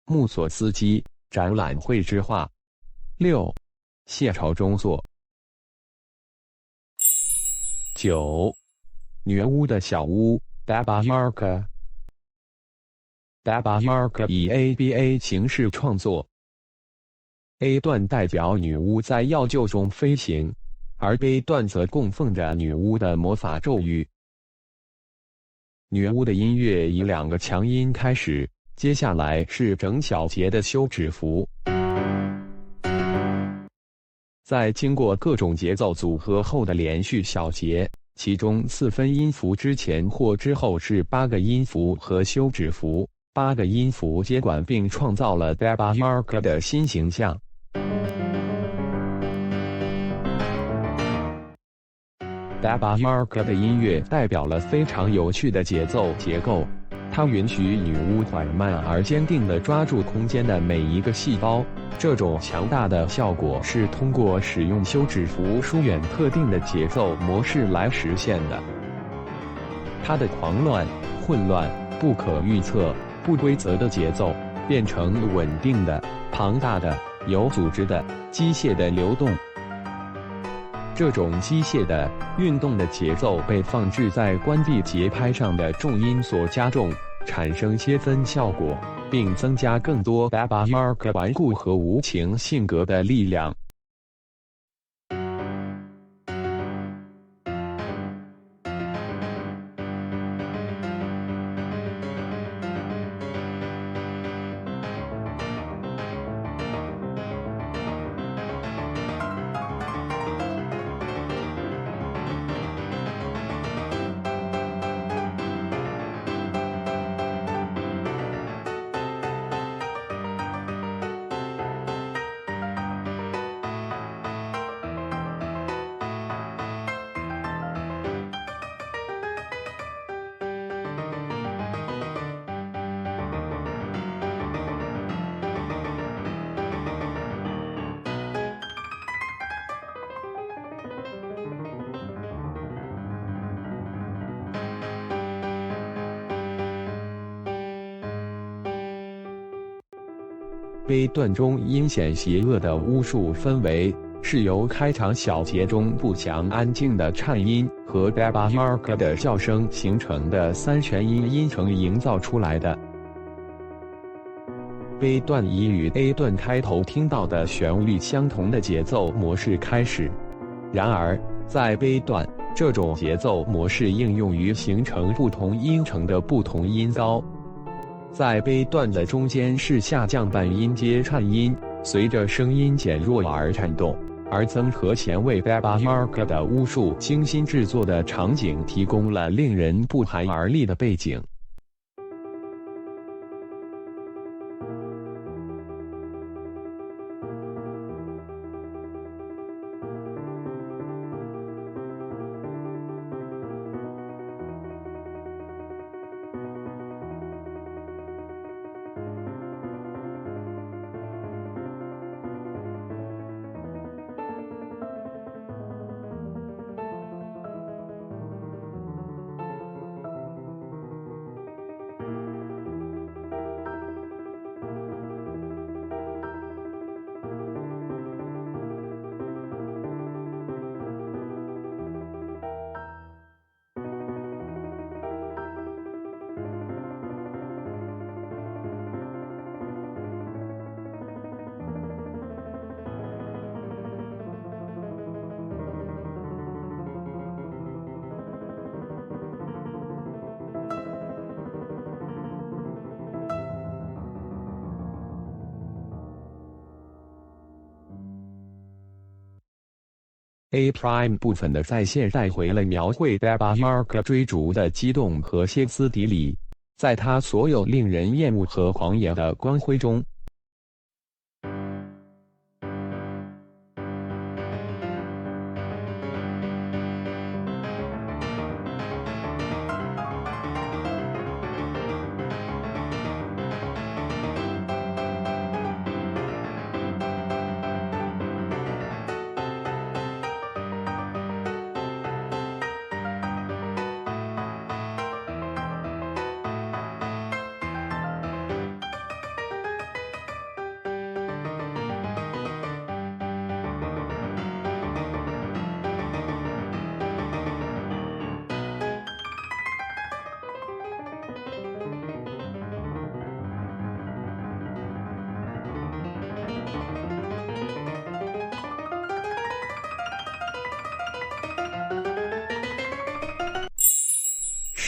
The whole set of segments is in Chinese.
穆索斯基展览会之画。6. 谢朝中作。9. 女巫的小屋 Baba Yaga。Baba Yaga 以 ABA 形式创作。A 段代表女巫在药臼中飞行，而 B 段则供奉着女巫的魔法咒语。女巫的音乐以2个强音开始，接下来是整小节的休止符。在经过各种节奏组合后的连续小节，其中4分音符之前或之后是8个音符和休止符，8个音符接管并创造了 Baba Yaga 的新形象。Baba Yaga 的音乐代表了非常有趣的节奏结构，它允许女巫缓慢而坚定地抓住空间的每一个细胞。这种强大的效果是通过使用休止符疏远特定的节奏模式来实现的。它的狂乱、混乱、不可预测、不规则的节奏，变成稳定的、庞大的、有组织的、机械的流动。这种机械的、运动的节奏被放置在关闭节拍上的重音所加重，产生切分效果，并增加更多 Baba Yaga 顽固和无情性格的力量。B 段中阴险邪恶的巫术氛围，是由开场小节中不祥安静的颤音和 Baba Yaga 的叫声形成的3全音音程营造出来的。B 段以与 A 段开头听到的旋律相同的节奏模式开始，然而在 B 段，这种节奏模式应用于形成不同音程的不同音高。在 B 段的中间是下降半音阶颤音，随着声音减弱而颤动，而增和弦为 Baba Yaga 的巫术精心制作的场景提供了令人不寒而栗的背景。A' 部分的再现带回了描绘 Baba Yaga 追逐的激动和歇斯底里，在他所有令人厌恶和狂野的光辉中。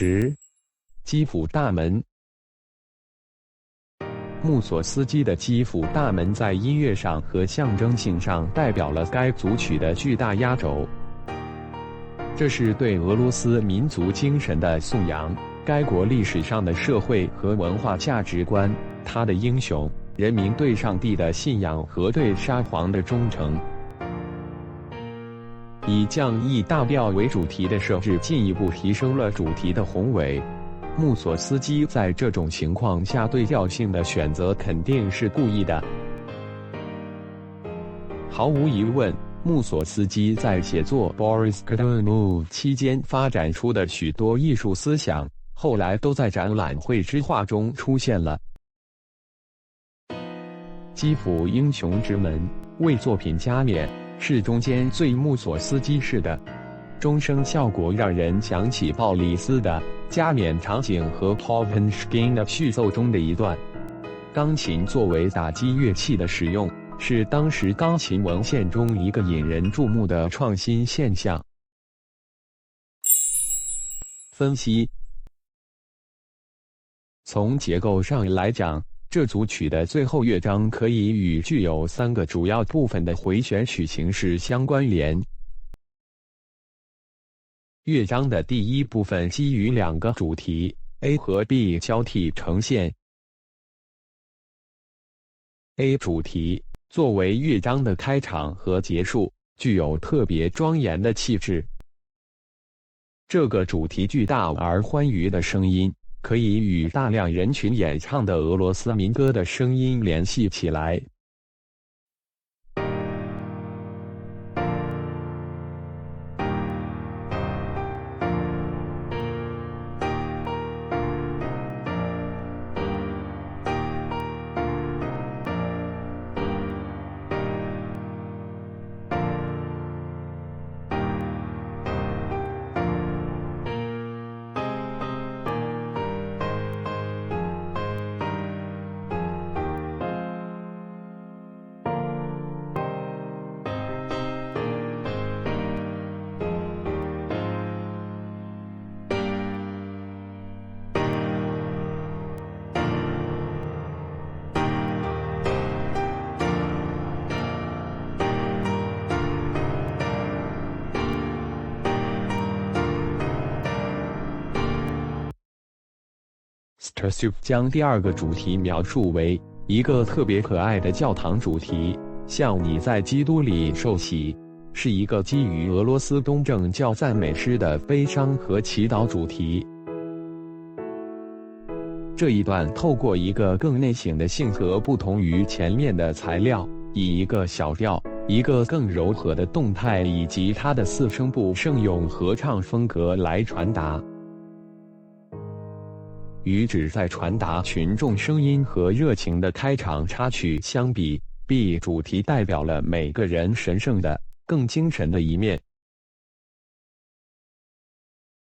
10、基辅大门。穆索斯基的基辅大门在音乐上和象征性上代表了该组曲的巨大压轴。这是对俄罗斯民族精神的颂扬，该国历史上的社会和文化价值观，它的英雄，人民对上帝的信仰和对沙皇的忠诚。以降 E 大调为主题的设置进一步提升了主题的宏伟。穆索斯基在这种情况下对调性的选择肯定是故意的。毫无疑问，穆索斯基在写作《Boris Godunov》期间发展出的许多艺术思想，后来都在展览会之画中出现了。基辅英雄之门为作品加冕，是中间最穆索斯基式的。钟声效果让人想起鲍里斯的加冕场景和 Povenshkin 的序奏中的一段。钢琴作为打击乐器的使用，是当时钢琴文献中一个引人注目的创新现象。分析：从结构上来讲，这组曲的最后乐章可以与具有3个主要部分的回旋曲形式相关联。乐章的第一部分基于2个主题 A 和 B 交替呈现。A 主题作为乐章的开场和结束，具有特别庄严的气质。这个主题巨大而欢愉的声音，可以与大量人群演唱的俄罗斯民歌的声音联系起来。Starsup 将第2个主题描述为一个特别可爱的教堂主题，像你在基督里受洗，是一个基于俄罗斯东正教赞美诗的悲伤和祈祷主题。这一段透过一个更内省的性格，不同于前面的材料，以一个小调、一个更柔和的动态以及它的4声部圣咏合唱风格来传达。与旨在传达群众声音和热情的开场插曲相比， B 主题代表了每个人神圣的、更精神的一面。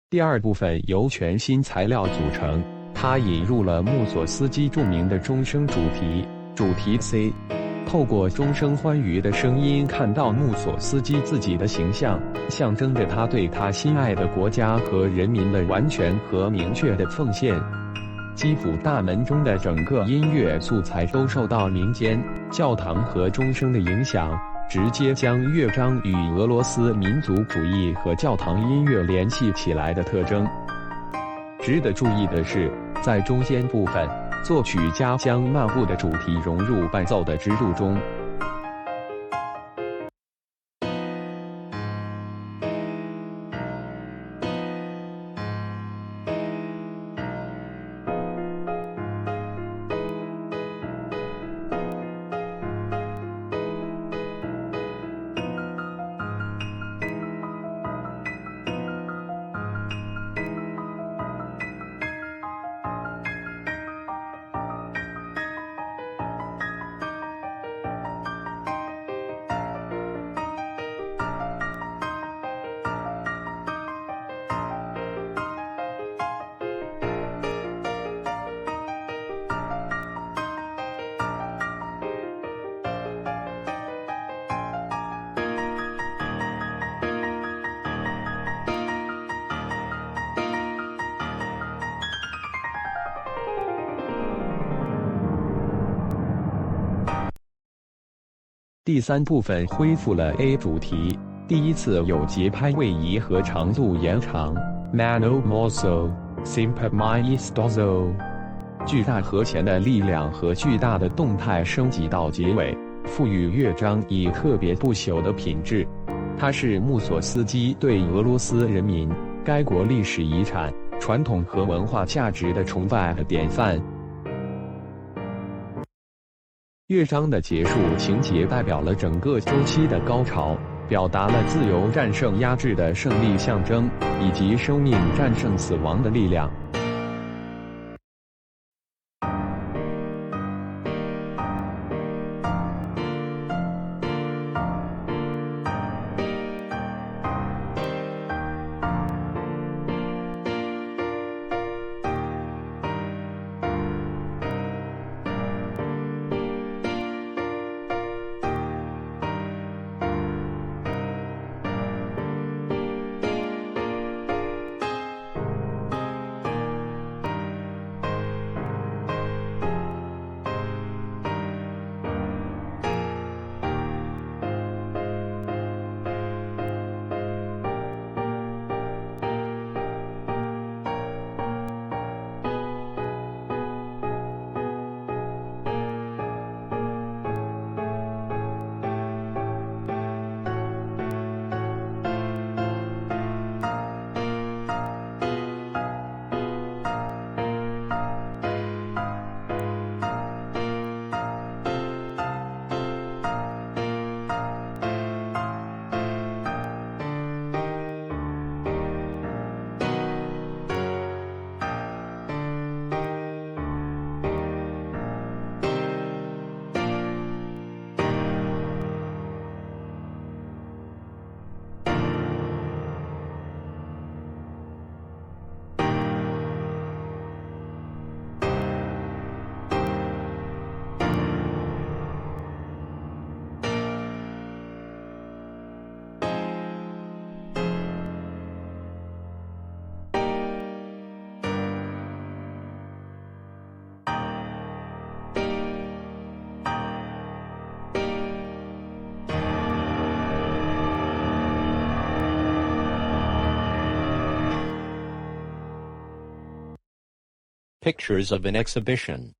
第2部分由全新材料组成，它引入了穆索斯基著名的钟声主题，主题 C。透过钟声欢愉的声音，看到穆索斯基自己的形象，象征着他对他心爱的国家和人民的完全和明确的奉献。基辅大门中的整个音乐素材都受到民间、教堂和钟声的影响，直接将乐章与俄罗斯民族主义和教堂音乐联系起来的特征。值得注意的是，在中间部分，作曲家将漫步的主题融入伴奏的支柱中。第三部分恢复了 A 主题，第一次有节拍位移和长度延长 ，Mano mosso, sempre mais dozo。巨大和弦的力量和巨大的动态升级到结尾，赋予乐章以特别不朽的品质。它是穆索斯基对俄罗斯人民、该国历史遗产、传统和文化价值的崇拜的典范。乐章的结束情节代表了整个周期的高潮，表达了自由战胜压制的胜利象征，以及生命战胜死亡的力量。Pictures of an exhibition.